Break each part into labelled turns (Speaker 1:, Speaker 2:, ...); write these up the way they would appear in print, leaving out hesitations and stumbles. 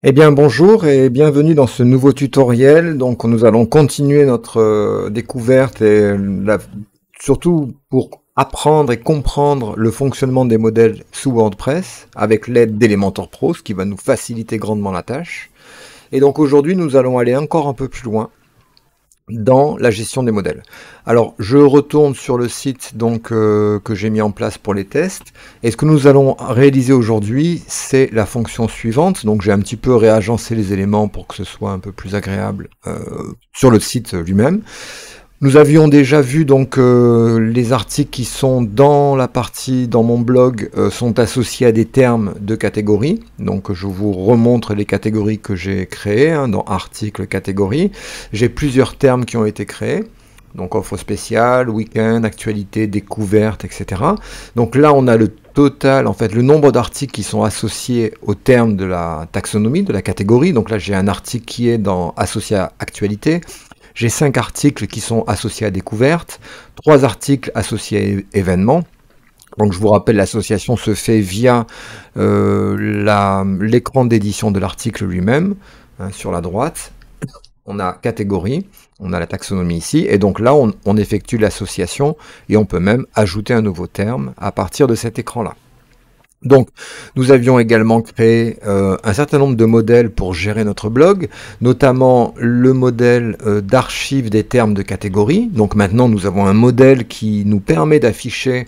Speaker 1: Eh bien bonjour et bienvenue dans ce nouveau tutoriel. Donc nous allons continuer notre découverte surtout pour apprendre et comprendre le fonctionnement des modèles sous WordPress avec l'aide d'Elementor Pro, ce qui va nous faciliter grandement la tâche. Et donc aujourd'hui nous allons aller encore un peu plus loin dans la gestion des modèles. Alors je retourne sur le site que j'ai mis en place pour les tests, et ce que nous allons réaliser aujourd'hui c'est la fonction suivante. Donc j'ai un petit peu réagencé les éléments pour que ce soit un peu plus agréable sur le site lui-même. Nous avions déjà vu les articles qui sont dans la partie dans mon blog sont associés à des termes de catégorie. Donc je vous remontre les catégories que j'ai créées dans articles catégories. J'ai plusieurs termes qui ont été créés. Donc offre spéciale, week-end, actualité, découverte, etc. Donc là on a le total, en fait le nombre d'articles qui sont associés au terme de la taxonomie, de la catégorie. Donc là j'ai un article qui est associé à actualité. J'ai 5 articles qui sont associés à découverte, 3 articles associés à événements. Donc je vous rappelle, l'association se fait via l'écran d'édition de l'article lui-même. Sur la droite, on a catégorie, on a la taxonomie ici, et donc là on effectue l'association et on peut même ajouter un nouveau terme à partir de cet écran-là. Donc, nous avions également créé un certain nombre de modèles pour gérer notre blog, notamment le modèle d'archive des termes de catégorie. Donc maintenant, nous avons un modèle qui nous permet d'afficher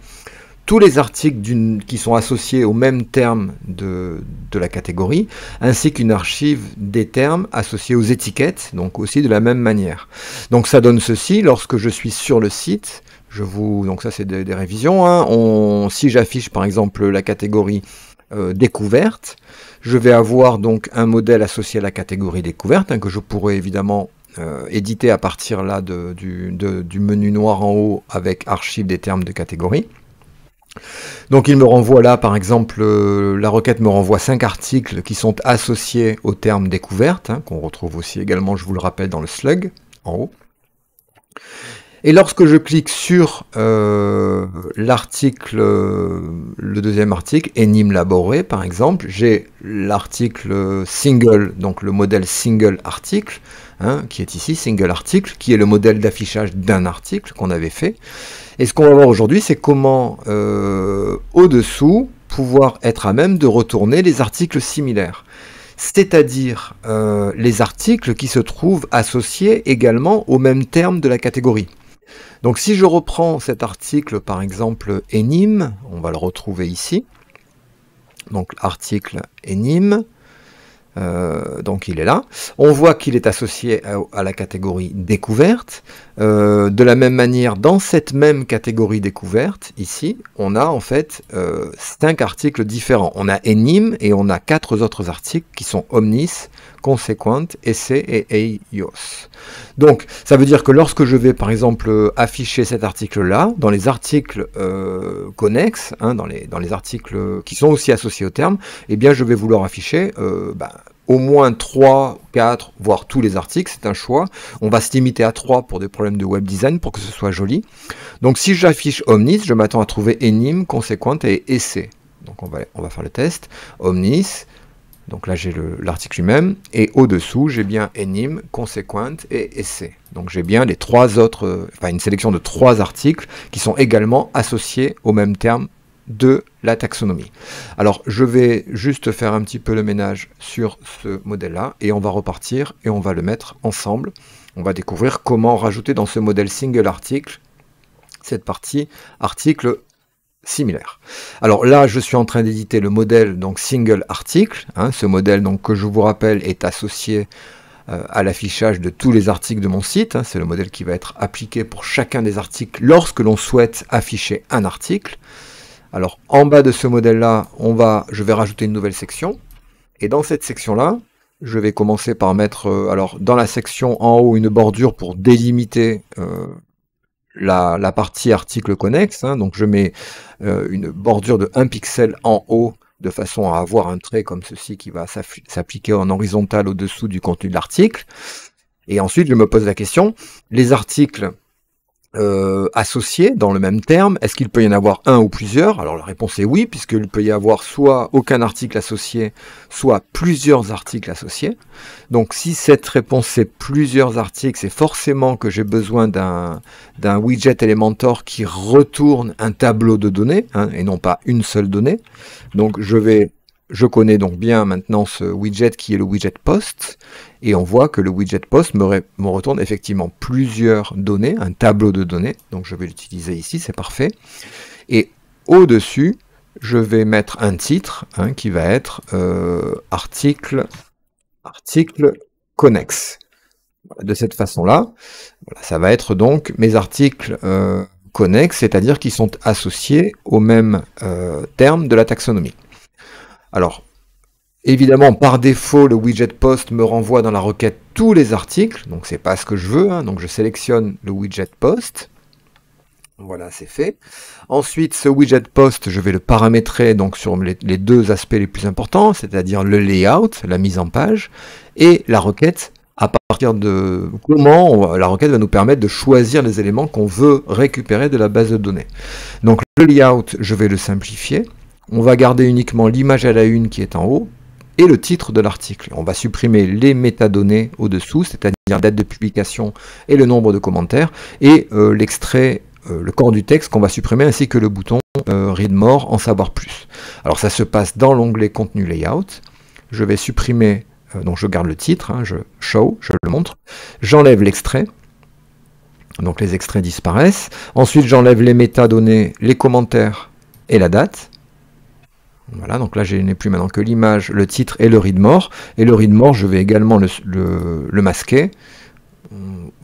Speaker 1: tous les articles qui sont associés au même terme de la catégorie, ainsi qu'une archive des termes associés aux étiquettes, donc aussi de la même manière. Donc ça donne ceci, lorsque je suis sur le site, donc ça c'est des révisions, si j'affiche par exemple la catégorie découverte, je vais avoir donc un modèle associé à la catégorie découverte, que je pourrais évidemment éditer à partir là du menu noir en haut avec archive des termes de catégorie. Donc il me renvoie là, par exemple, la requête me renvoie 5 articles qui sont associés au terme découverte, qu'on retrouve aussi également, je vous le rappelle, dans le slug, en haut. Et lorsque je clique sur l'article, le deuxième article, Enim Laboré par exemple, j'ai l'article single, donc le modèle single article, qui est ici, single article, qui est le modèle d'affichage d'un article qu'on avait fait. Et ce qu'on va voir aujourd'hui, c'est comment, au-dessous, pouvoir être à même de retourner les articles similaires. C'est-à-dire les articles qui se trouvent associés également au même terme de la catégorie. Donc si je reprends cet article, par exemple Enim, on va le retrouver ici. Donc article Enim, donc il est là. On voit qu'il est associé à la catégorie découverte. De la même manière, dans cette même catégorie découverte, ici, on a en fait 5 articles différents. On a Enim et on a 4 autres articles qui sont Omnis, Consequent, Essay et Eios. Donc, ça veut dire que lorsque je vais, par exemple, afficher cet article-là, dans les articles connexes, dans les articles qui sont aussi associés au terme, eh bien, je vais vouloir afficher au moins 3, 4, voire tous les articles, c'est un choix. On va se limiter à 3 pour des problèmes de web design, pour que ce soit joli. Donc, si j'affiche Omnis, je m'attends à trouver Enim, Consequent et Essay. Donc, on va faire le test. Omnis. Donc là, j'ai l'article lui-même, et au-dessous, j'ai bien Enim, Consequent et Essay. Donc j'ai bien les 3 autres, une sélection de 3 articles qui sont également associés au même terme de la taxonomie. Alors, je vais juste faire un petit peu le ménage sur ce modèle-là, et on va repartir, et on va le mettre ensemble. On va découvrir comment rajouter dans ce modèle single article, cette partie article similaire. Alors là, je suis en train d'éditer le modèle single article. Ce modèle que je vous rappelle est associé à l'affichage de tous les articles de mon site. C'est le modèle qui va être appliqué pour chacun des articles lorsque l'on souhaite afficher un article. Alors en bas de ce modèle-là, je vais rajouter une nouvelle section. Et dans cette section-là, je vais commencer par mettre dans la section en haut une bordure pour délimiter la partie article connexe, donc je mets une bordure de 1 pixel en haut de façon à avoir un trait comme ceci qui va s'appliquer en horizontal au-dessous du contenu de l'article. Et ensuite je me pose la question, les articles associés dans le même terme. Est-ce qu'il peut y en avoir un ou plusieurs? Alors la réponse est oui, puisqu'il peut y avoir soit aucun article associé, soit plusieurs articles associés. Donc si cette réponse c'est plusieurs articles, c'est forcément que j'ai besoin d'un widget Elementor qui retourne un tableau de données, hein, et non pas une seule donnée. Donc je connais donc bien maintenant ce widget qui est le widget post, et on voit que le widget post me retourne effectivement plusieurs données, un tableau de données, donc je vais l'utiliser ici, c'est parfait. Et au-dessus, je vais mettre un titre, hein, qui va être article connexe. Voilà, de cette façon-là, voilà, ça va être donc mes articles connexes, c'est-à-dire qui sont associés au même terme de la taxonomie. Alors, évidemment, par défaut, le widget post me renvoie dans la requête tous les articles, donc c'est pas ce que je veux, hein, donc je sélectionne le widget post. Voilà, c'est fait. Ensuite, ce widget post, je vais le paramétrer donc sur les deux aspects les plus importants, c'est-à-dire le layout, la mise en page, et la requête, à partir de comment la requête va nous permettre de choisir les éléments qu'on veut récupérer de la base de données. Donc le layout, je vais le simplifier. On va garder uniquement l'image à la une qui est en haut et le titre de l'article. On va supprimer les métadonnées au-dessous, c'est-à-dire date de publication et le nombre de commentaires, et l'extrait, le corps du texte qu'on va supprimer, ainsi que le bouton Read More, en savoir plus. Alors ça se passe dans l'onglet Contenu Layout. Je vais supprimer, donc je garde le titre, hein, je le montre. J'enlève l'extrait. Donc les extraits disparaissent. Ensuite j'enlève les métadonnées, les commentaires et la date. Voilà, donc là je n'ai plus maintenant que l'image, le titre et le read more. Et le read more, je vais également le masquer.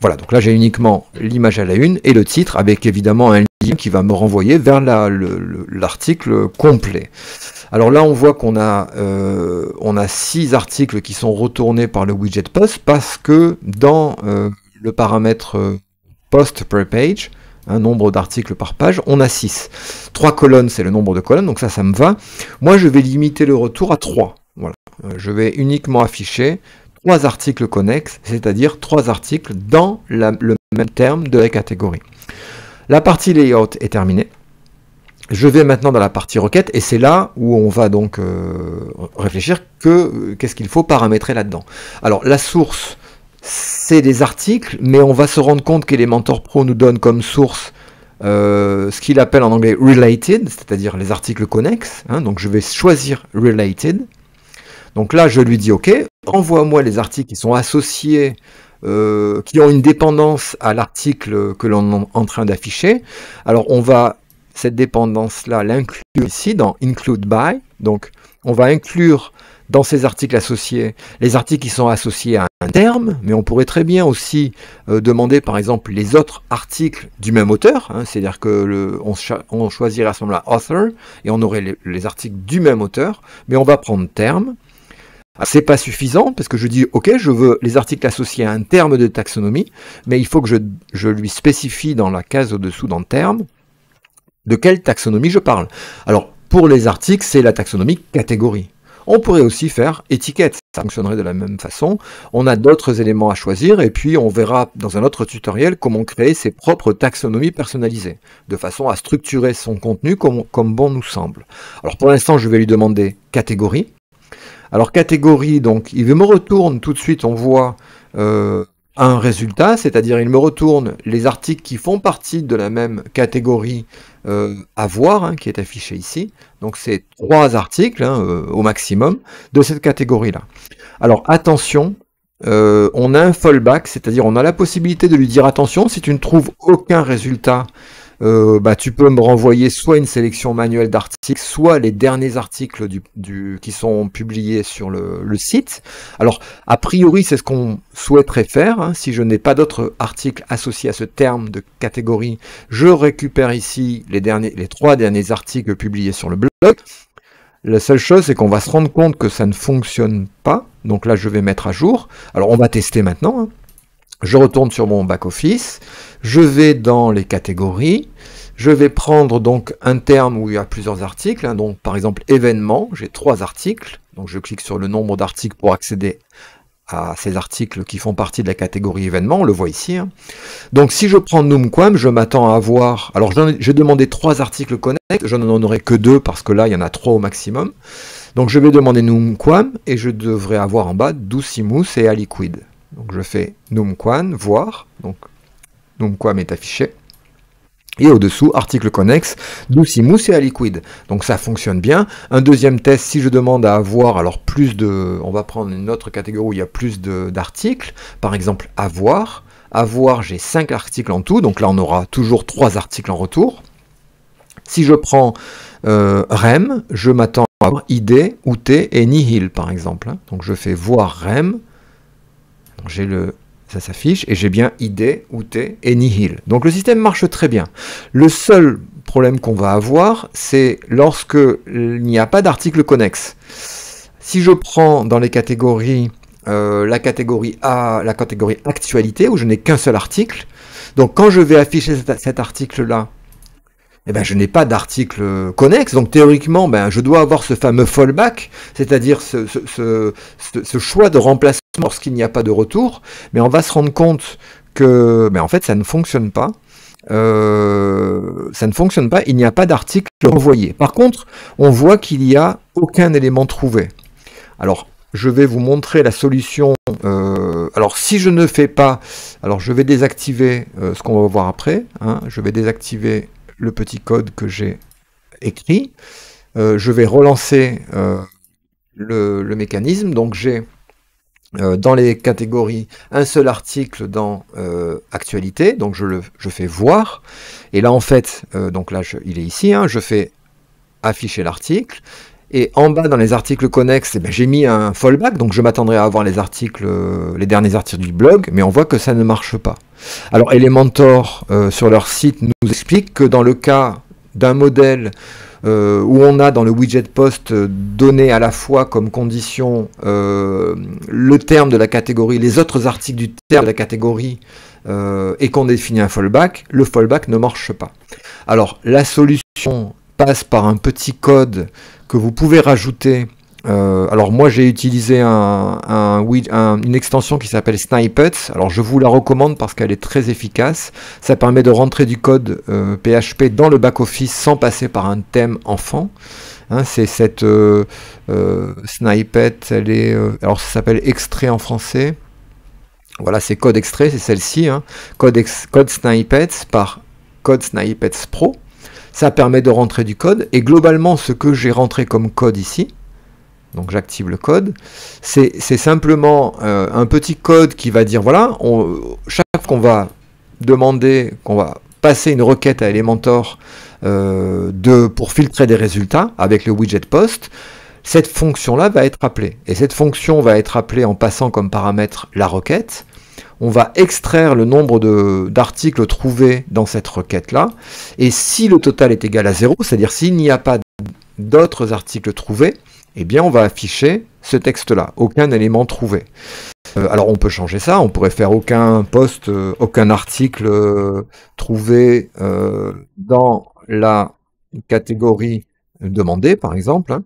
Speaker 1: Voilà, donc là j'ai uniquement l'image à la une et le titre, avec évidemment un lien qui va me renvoyer vers l'article complet. Alors là on voit qu'on a 6 articles qui sont retournés par le widget post, parce que dans le paramètre post per page, un nombre d'articles par page, on a 6. 3 colonnes, c'est le nombre de colonnes, donc ça me va. Moi, je vais limiter le retour à 3. Voilà. Je vais uniquement afficher 3 articles connexes, c'est-à-dire 3 articles dans le même terme de la catégorie. La partie layout est terminée. Je vais maintenant dans la partie requête, et c'est là où on va donc réfléchir qu'est-ce qu'il faut paramétrer là-dedans. Alors, la source, c'est des articles, mais on va se rendre compte qu'Elementor Pro nous donne comme source ce qu'il appelle en anglais related, c'est-à-dire les articles connexes, hein, donc je vais choisir related. Donc là, je lui dis OK, envoie-moi les articles qui sont associés, qui ont une dépendance à l'article que l'on est en train d'afficher. Alors on va, cette dépendance-là, l'inclure ici dans include by, donc on va inclure dans ces articles associés, les articles qui sont associés à un terme, mais on pourrait très bien aussi demander par exemple les autres articles du même auteur, hein, c'est-à-dire que on choisirait à ce moment-là author, et on aurait les articles du même auteur, mais on va prendre terme. C'est pas suffisant, parce que je dis ok, je veux les articles associés à un terme de taxonomie, mais il faut que je lui spécifie dans la case au-dessous, dans terme, de quelle taxonomie je parle. Alors pour les articles, c'est la taxonomie catégorie. On pourrait aussi faire étiquette, ça fonctionnerait de la même façon. On a d'autres éléments à choisir, et puis on verra dans un autre tutoriel comment créer ses propres taxonomies personnalisées, de façon à structurer son contenu comme bon nous semble. Alors pour l'instant, je vais lui demander catégorie. Alors catégorie, donc il me retourne tout de suite, on voit un résultat, c'est-à-dire il me retourne les articles qui font partie de la même catégorie à voir, hein, qui est affiché ici. Donc c'est 3 articles hein, au maximum de cette catégorie-là. Alors attention, on a un fallback, c'est-à-dire on a la possibilité de lui dire attention, si tu ne trouves aucun résultat, tu peux me renvoyer soit une sélection manuelle d'articles, soit les derniers articles qui sont publiés sur le site. Alors, a priori, c'est ce qu'on souhaiterait faire. Hein. Si je n'ai pas d'autres articles associés à ce terme de catégorie, je récupère ici les 3 derniers articles publiés sur le blog. La seule chose, c'est qu'on va se rendre compte que ça ne fonctionne pas. Donc là, je vais mettre à jour. Alors, on va tester maintenant. Hein. Je retourne sur mon back-office, je vais dans les catégories, je vais prendre donc un terme où il y a plusieurs articles, hein, donc par exemple événements, j'ai 3 articles, donc je clique sur le nombre d'articles pour accéder à ces articles qui font partie de la catégorie événements, on le voit ici. Hein. Donc si je prends NumQuam, je m'attends à avoir... Alors j'ai demandé 3 articles connexes, je n'en aurai que 2 parce que là il y en a 3 au maximum. Donc je vais demander NumQuam et je devrais avoir en bas Doucimous et Aliquid. Donc je fais NumQuam, voir, donc NumQuam est affiché. Et au-dessous, article connexe, Doucimous et Aliquid. Donc ça fonctionne bien. Un deuxième test, si je demande à avoir alors plus de... On va prendre une autre catégorie où il y a plus d'articles. Par exemple, avoir. Avoir, j'ai 5 articles en tout. Donc là, on aura toujours 3 articles en retour. Si je prends rem, je m'attends à avoir id, out et nihil, par exemple. Donc je fais voir rem. J'ai le... Ça s'affiche, et j'ai bien id, out et nihil. Donc le système marche très bien. Le seul problème qu'on va avoir, c'est lorsque il n'y a pas d'article connexe. Si je prends dans les catégories, la catégorie A, la catégorie actualité, où je n'ai qu'un seul article, donc quand je vais afficher cet article-là, eh ben, je n'ai pas d'article connexe, donc théoriquement, ben, je dois avoir ce fameux fallback, c'est-à-dire ce choix de remplacement lorsqu'il n'y a pas de retour, mais on va se rendre compte que, ben, en fait, ça ne fonctionne pas. Il n'y a pas d'article envoyé. Par contre, on voit qu'il n'y a aucun élément trouvé. Alors, je vais vous montrer la solution. Alors, si je ne fais pas, alors je vais désactiver ce qu'on va voir après. Hein, je vais désactiver le petit code que j'ai écrit. Je vais relancer le mécanisme. Donc j'ai dans les catégories un seul article dans actualité. Donc je fais voir. Et là en fait, donc là il est ici. Hein, je fais afficher l'article. Et en bas dans les articles connexes, eh ben, j'ai mis un fallback. Donc je m'attendrai à avoir les articles, les derniers articles du blog. Mais on voit que ça ne marche pas. Alors Elementor sur leur site nous explique que dans le cas d'un modèle où on a dans le widget post donné à la fois comme condition le terme de la catégorie, les autres articles du terme de la catégorie et qu'on définit un fallback, le fallback ne marche pas. Alors la solution passe par un petit code que vous pouvez rajouter. Alors moi j'ai utilisé une extension qui s'appelle Snippets. Alors je vous la recommande parce qu'elle est très efficace. Ça permet de rentrer du code PHP dans le back-office sans passer par un thème enfant. Hein, c'est cette Snippet, elle est, alors ça s'appelle extrait en français. Voilà, c'est code extrait, c'est celle-ci. Hein, code Snippets par Code Snippets Pro. Ça permet de rentrer du code. Et globalement, ce que j'ai rentré comme code ici, donc j'active le code, c'est simplement un petit code qui va dire, voilà, chaque fois qu'on va demander, qu'on va passer une requête à Elementor pour filtrer des résultats avec le widget post, cette fonction-là va être appelée. Et cette fonction va être appelée en passant comme paramètre la requête. On va extraire le nombre d'articles trouvés dans cette requête-là. Et si le total est égal à 0, c'est-à-dire s'il n'y a pas d'autres articles trouvés, eh bien on va afficher ce texte-là, aucun élément trouvé. Alors on peut changer ça, on pourrait faire aucun post, aucun article trouvé dans la catégorie demandée, par exemple. Hein.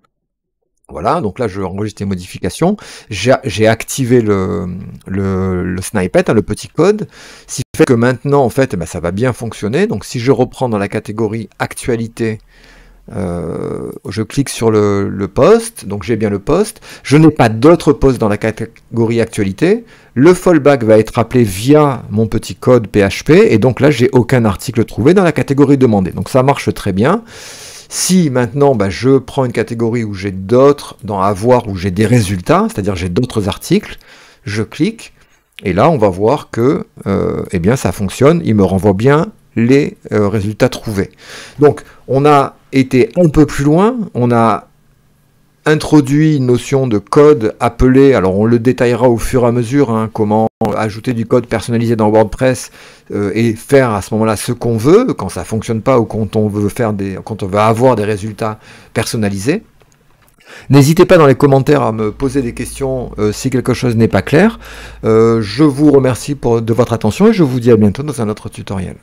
Speaker 1: Voilà, donc là je enregistre les modifications, j'ai activé le snippet, hein, le petit code, ce qui fait que maintenant en fait, eh ben, ça va bien fonctionner. Donc si je reprends dans la catégorie actualité, je clique sur le post, donc j'ai bien le post, je n'ai pas d'autres posts dans la catégorie actualité, le fallback va être appelé via mon petit code PHP, et donc là j'ai aucun article trouvé dans la catégorie demandée, donc ça marche très bien. Si maintenant je prends une catégorie où j'ai d'autres, dans avoir, où j'ai des résultats, c'est-à-dire j'ai d'autres articles, je clique, et là on va voir que eh bien ça fonctionne, il me renvoie bien les résultats trouvés. Donc on a été un peu plus loin, on a introduit une notion de code appelé, alors on le détaillera au fur et à mesure, hein, comment ajouter du code personnalisé dans WordPress et faire à ce moment-là ce qu'on veut, quand ça fonctionne pas ou quand on veut avoir des résultats personnalisés. N'hésitez pas dans les commentaires à me poser des questions si quelque chose n'est pas clair. Je vous remercie de votre attention et je vous dis à bientôt dans un autre tutoriel.